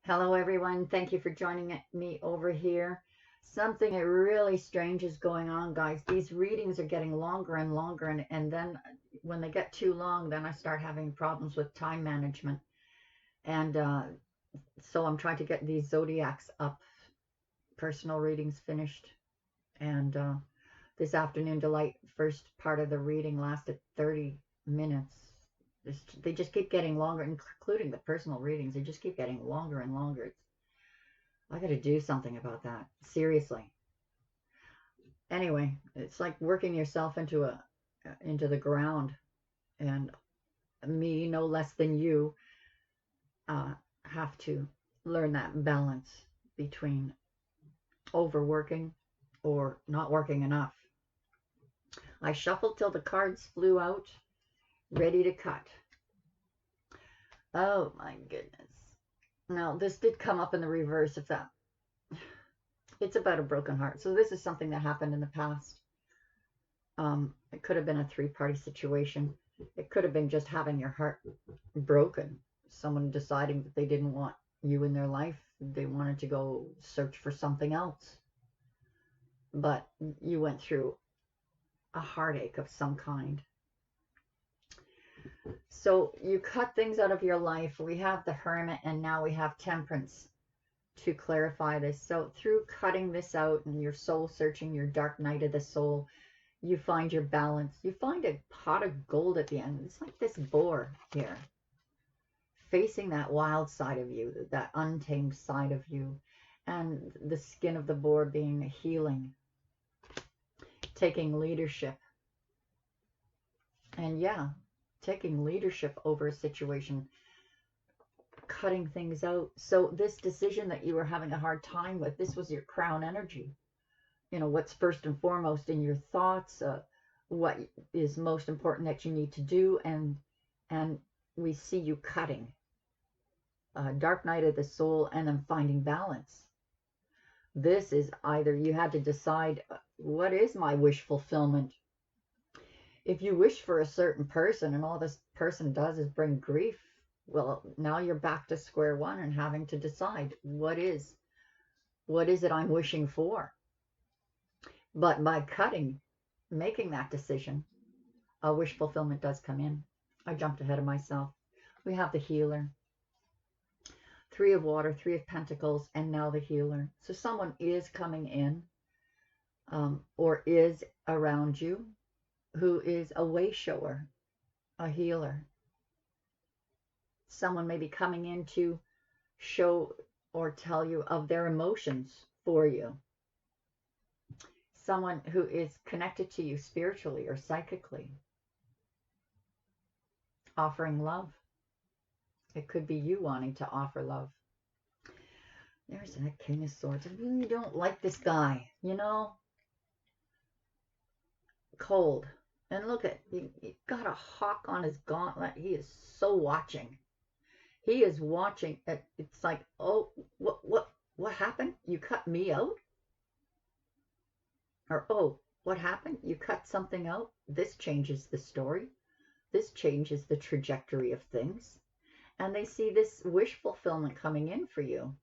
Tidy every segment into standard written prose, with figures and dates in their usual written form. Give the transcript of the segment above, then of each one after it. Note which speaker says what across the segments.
Speaker 1: Hello, everyone. Thank you for joining me over here. Something really strange is going on, guys. These readings are getting longer and longer, and then when they get too long, then I start having problems with time management. And so I'm trying to get these zodiacs up, personal readings finished. And this afternoon delight, first part of the reading lasted 30 minutes. They just keep getting longer, including the personal readings. They just keep getting longer and longer. I got to do something about that. Seriously. Anyway, it's like working yourself into the ground, and me, no less than you, uh, have to learn that balance between overworking or not working enough. I shuffled till the cards flew out, ready to cut. Oh my goodness. Now, this did come up in the reverse of that. It's about a broken heart. So this is something that happened in the past. It could have been a three-party situation. It could have been just having your heart broken. Someone deciding that they didn't want you in their life. They wanted to go search for something else. But you went through a heartache of some kind. So you cut things out of your life. We have the Hermit, and now we have Temperance to clarify this. So through cutting this out and your soul searching, your dark night of the soul, you find your balance. You find a pot of gold at the end. It's like this boar here, facing that wild side of you, that untamed side of you, and the skin of the boar being healing, taking leadership. And yeah, taking leadership over a situation, cutting things out. So this decision that you were having a hard time with, this was your crown energy. You know, what's first and foremost in your thoughts, what is most important that you need to do, and we see you cutting. Dark night of the soul, and then finding balance. This is either you had to decide, what is my wish fulfillment? If you wish for a certain person and all this person does is bring grief, well, now you're back to square one and having to decide, what is it I'm wishing for? But by cutting, making that decision, a wish fulfillment does come in. I jumped ahead of myself. We have the healer. Three of water, three of pentacles, and now the healer. So someone is coming in, or is around you, who is a way shower, a healer. Someone may be coming in to show or tell you of their emotions for you. Someone who is connected to you spiritually or psychically, offering love. It could be you wanting to offer love. There's that King of Swords. I really don't like this guy, you know? Cold. And look at, he got a hawk on his gauntlet. He is so watching. He is watching. It's like, oh, what happened? You cut me out? Or, oh, what happened? You cut something out? This changes the story. This changes the trajectory of things. And they see this wish fulfillment coming in for you.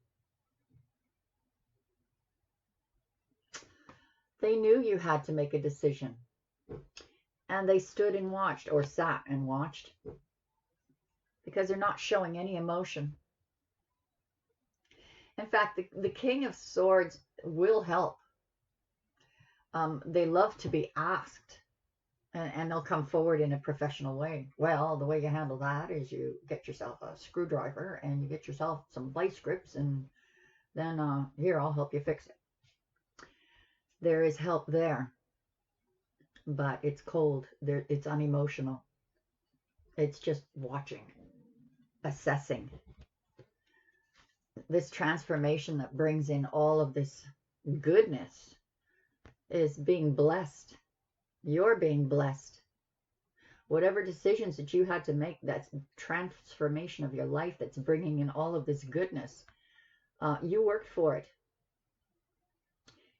Speaker 1: They knew you had to make a decision. And they stood and watched, or sat and watched, because they're not showing any emotion. In fact, the King of Swords will help. They love to be asked, and they'll come forward in a professional way. Well, the way you handle that is you get yourself a screwdriver and you get yourself some vice grips, and then here, I'll help you fix it. There is help there, but it's cold. It's unemotional. It's just watching, assessing. This transformation that brings in all of this goodness is being blessed. You're being blessed. Whatever decisions that you had to make, that's transformation of your life, that's bringing in all of this goodness. You worked for it.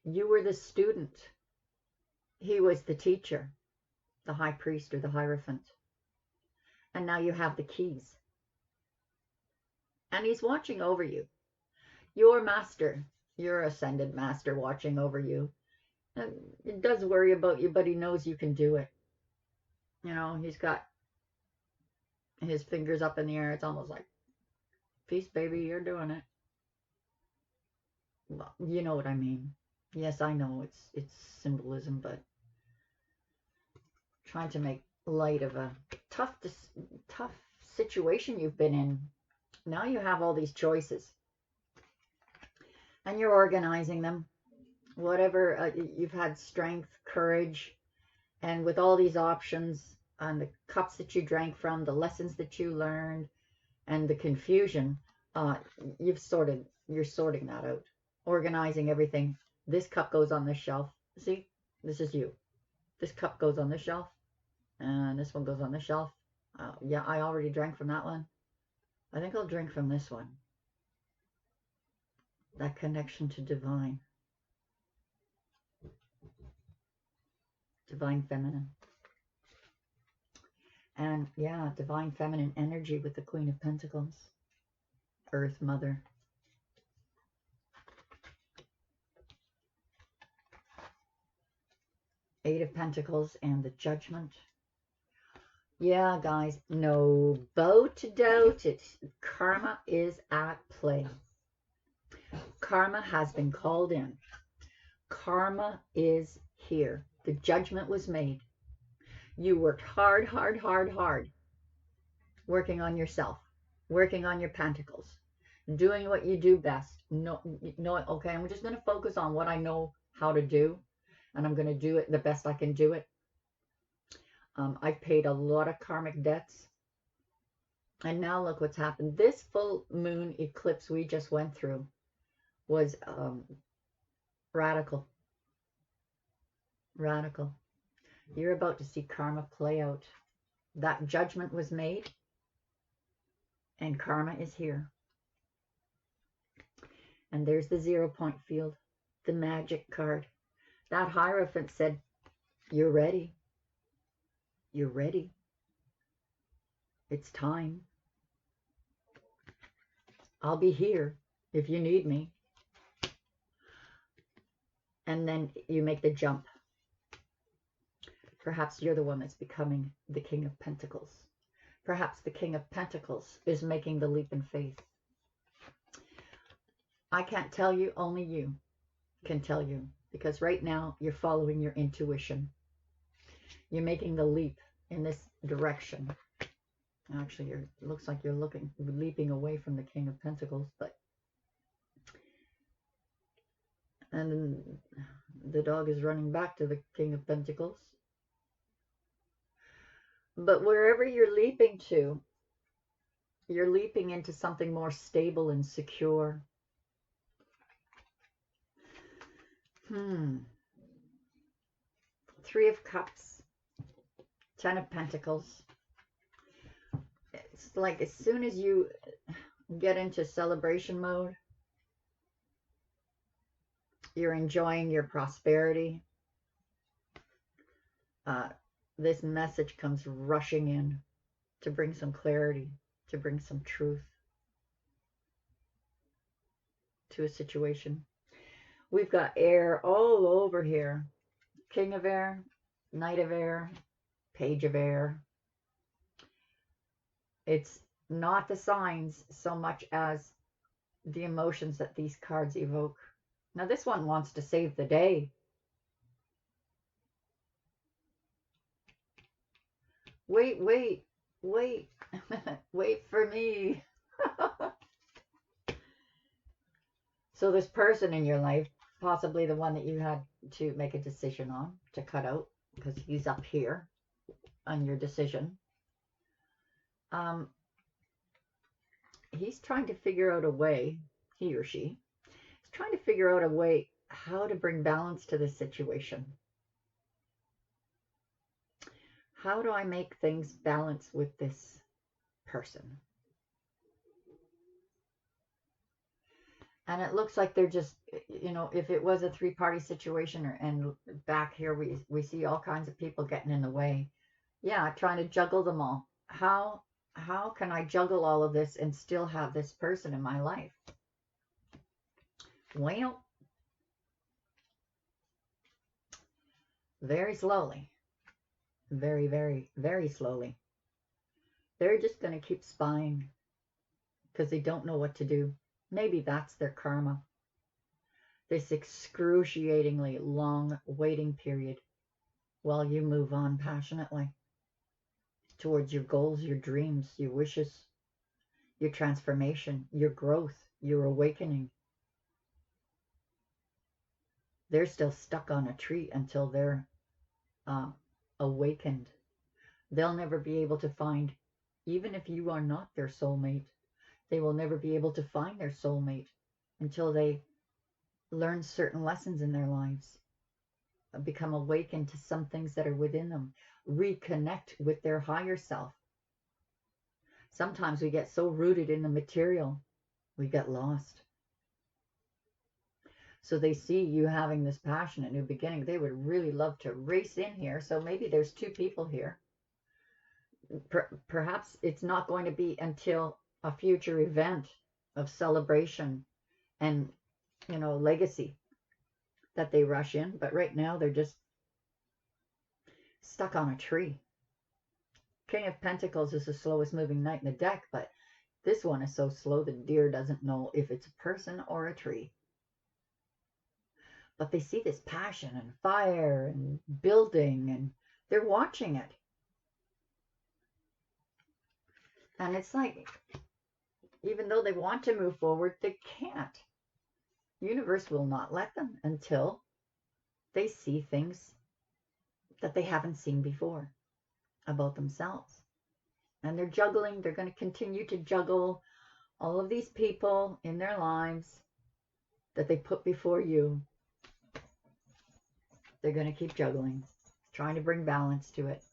Speaker 1: You were the student. He was the teacher, the high priest or the hierophant. And now you have the keys. And he's watching over you. Your master, your ascended master watching over you. And it does worry about you, but he knows you can do it. You know, he's got his fingers up in the air. It's almost like, peace, baby, you're doing it. Well, you know what I mean. Yes, I know it's symbolism, but trying to make light of a tough situation you've been in. Now you have all these choices, and you're organizing them. Whatever you've had strength, courage, and with all these options and the cups that you drank from, the lessons that you learned, and the confusion, you're sorting that out, organizing everything. This cup goes on this shelf. See, this is you. This cup goes on this shelf, and this one goes on this shelf. Yeah, I already drank from that one. I think I'll drink from this one. That connection to divine feminine. And yeah, divine feminine energy with the Queen of Pentacles, Earth Mother. Eight of Pentacles and the Judgment. Yeah, guys, no boat to doubt it. Karma is at play. Karma has been called in. Karma is here. The judgment was made. You worked hard, working on yourself, working on your pentacles, doing what you do best. No, okay, I'm just going to focus on what I know how to do, and I'm going to do it the best I can do it. I've paid a lot of karmic debts, and now look what's happened. This full moon eclipse we just went through was radical. You're about to see karma play out. That judgment was made, and karma is here. And there's the 0 point field, the magic card. That Hierophant said, you're ready. You're ready. It's time. I'll be here if you need me. And then you make the jump. Perhaps you're the one that's becoming the King of Pentacles. Perhaps the King of Pentacles is making the leap in faith. I can't tell you, only you can tell you. Because right now, you're following your intuition. You're making the leap in this direction. Actually, it looks like you're leaping away from the King of Pentacles, but... And the dog is running back to the King of Pentacles. But wherever you're leaping to, you're leaping into something more stable and secure. Three of Cups, 10 of Pentacles. It's like as soon as you get into celebration mode, you're enjoying your prosperity. This message comes rushing in to bring some clarity, to bring some truth to a situation. We've got air all over here. King of Air, Knight of Air, Page of Air. It's not the signs so much as the emotions that these cards evoke. Now this one wants to save the day. Wait, wait for me. So this person in your life, possibly the one that you had to make a decision on, to cut out, because he's up here on your decision. He's trying to figure out a way, he or she, is trying to figure out a way how to bring balance to this situation. How do I make things balance with this person? And it looks like they're just, you know, if it was a three-party situation, and back here we see all kinds of people getting in the way. Yeah, trying to juggle them all. How can I juggle all of this and still have this person in my life? Well, very slowly, very, very, very slowly, they're just going to keep spying because they don't know what to do. Maybe that's their karma. This excruciatingly long waiting period while you move on passionately towards your goals, your dreams, your wishes, your transformation, your growth, your awakening. They're still stuck on a tree until they're awakened. They'll never be able to find, even if you are not their soulmate, they will never be able to find their soulmate until they learn certain lessons in their lives, become awakened to some things that are within them, reconnect with their higher self. Sometimes we get so rooted in the material, we get lost. So they see you having this passionate new beginning. They would really love to race in here. So maybe there's two people here. Perhaps it's not going to be until a future event of celebration and, legacy that they rush in. But right now they're just stuck on a tree. King of Pentacles is the slowest moving knight in the deck, but this one is so slow the deer doesn't know if it's a person or a tree. But they see this passion and fire and building, and they're watching it. And it's like, even though they want to move forward, they can't. The universe will not let them until they see things that they haven't seen before about themselves. And they're juggling. They're going to continue to juggle all of these people in their lives that they put before you. They're going to keep juggling, trying to bring balance to it.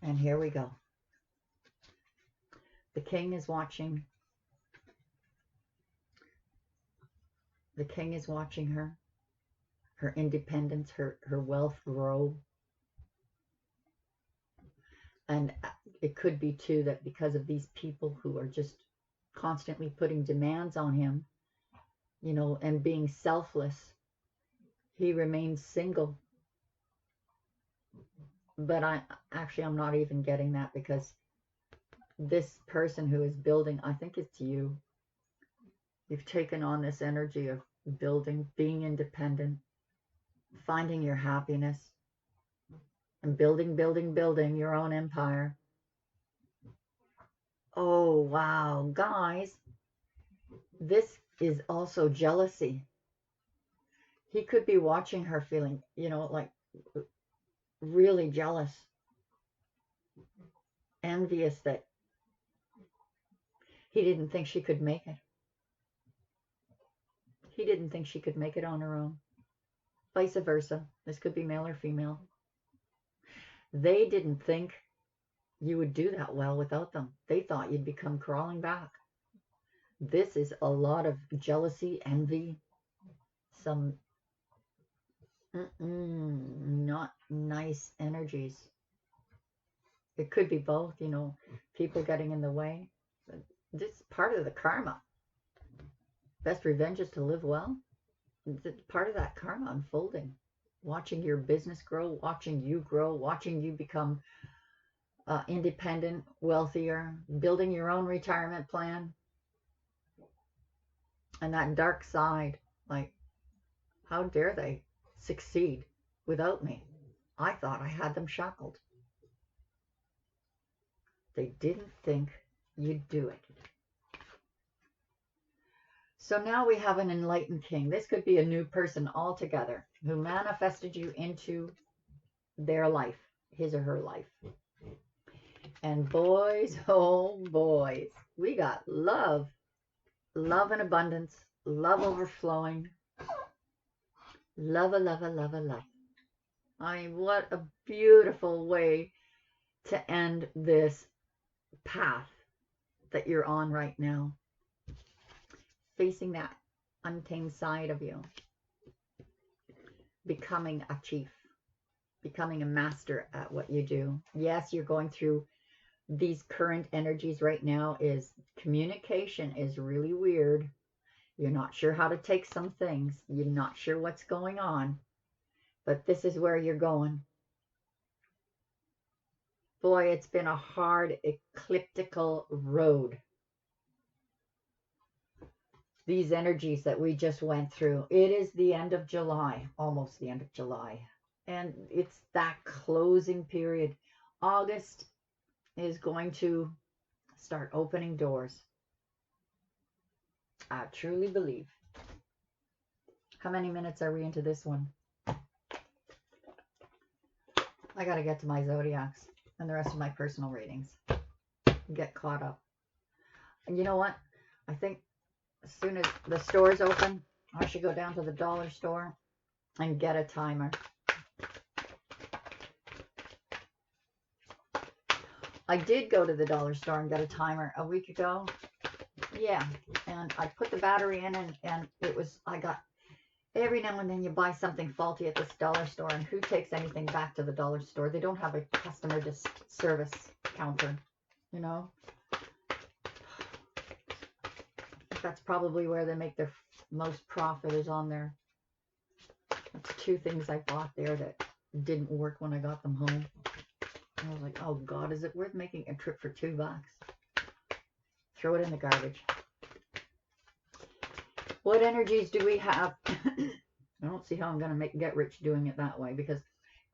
Speaker 1: And here we go. The king is watching. The king is watching her independence, her wealth grow. And it could be too that because of these people who are just constantly putting demands on him, and being selfless, he remains single. But I'm not even getting that, because this person who is building, I think it's you. You've taken on this energy of building, being independent, finding your happiness, and building your own empire. Oh, wow. Guys, this is also jealousy. He could be watching her feeling, like really jealous, envious that he didn't think she could make it. He didn't think she could make it on her own. Vice versa. This could be male or female. They didn't think you would do that well without them. They thought you'd become crawling back. This is a lot of jealousy, envy, some not nice energies. It could be both, people getting in the way. This is part of the karma. Best revenge is to live well. It's part of that karma unfolding. Watching your business grow, watching you grow, watching you become independent, wealthier, building your own retirement plan. And that dark side, like, how dare they succeed without me? I thought I had them shackled. They didn't think you'd do it. So now we have an enlightened king. This could be a new person altogether who manifested you into their life, his or her life. And boys, oh boys, we got love. Love and abundance. Love overflowing. Love. I mean, what a beautiful way to end this path that you're on right now. Facing that untamed side of you. Becoming a chief. Becoming a master at what you do. Yes, you're going through these current energies right now is communication is really weird. You're not sure how to take some things. You're not sure what's going on. But this is where you're going. Boy, it's been a hard ecliptical road. These energies that we just went through. It is the end of July, almost the end of July. And it's that closing period. August is going to start opening doors. I truly believe. How many minutes are we into this one? I got to get to my Zodiacs and the rest of my personal readings. Get caught up. And you know what? I think as soon as the stores open, I should go down to the dollar store and get a timer. I did go to the dollar store and get a timer a week ago. Yeah, and I put the battery in, and it was, I got, every now and then you buy something faulty at this dollar store, and who takes anything back to the dollar store? They don't have a customer service counter, you know? That's probably where they make their most profit, is on there. That's two things I bought there that didn't work when I got them home. I was like, oh God, is it worth making a trip for $2? Throw it in the garbage. What energies do we have? I don't see how I'm going to get rich doing it that way, because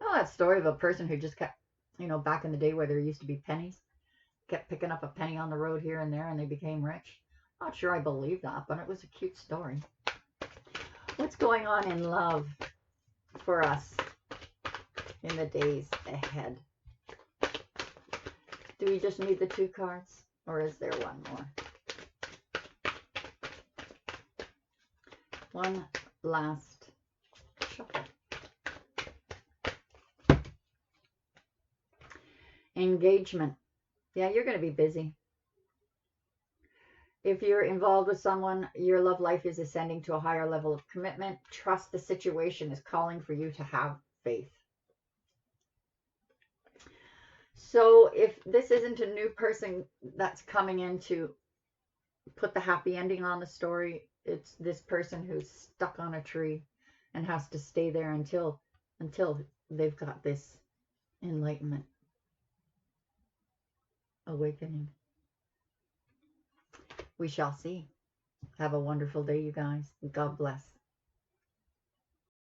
Speaker 1: you know that story of a person who just kept, you know, back in the day where there used to be pennies, kept picking up a penny on the road here and there and they became rich. Not sure I believe that, but it was a cute story. What's going on in love for us in the days ahead? Do we just need the 2 cards, or is there one more? One last shuffle. Engagement. Yeah, you're going to be busy. If you're involved with someone, your love life is ascending to a higher level of commitment. Trust the situation is calling for you to have faith. So if this isn't a new person that's coming in to put the happy ending on the story, it's this person who's stuck on a tree and has to stay there until they've got this enlightenment, awakening. We shall see. Have a wonderful day, you guys. God bless.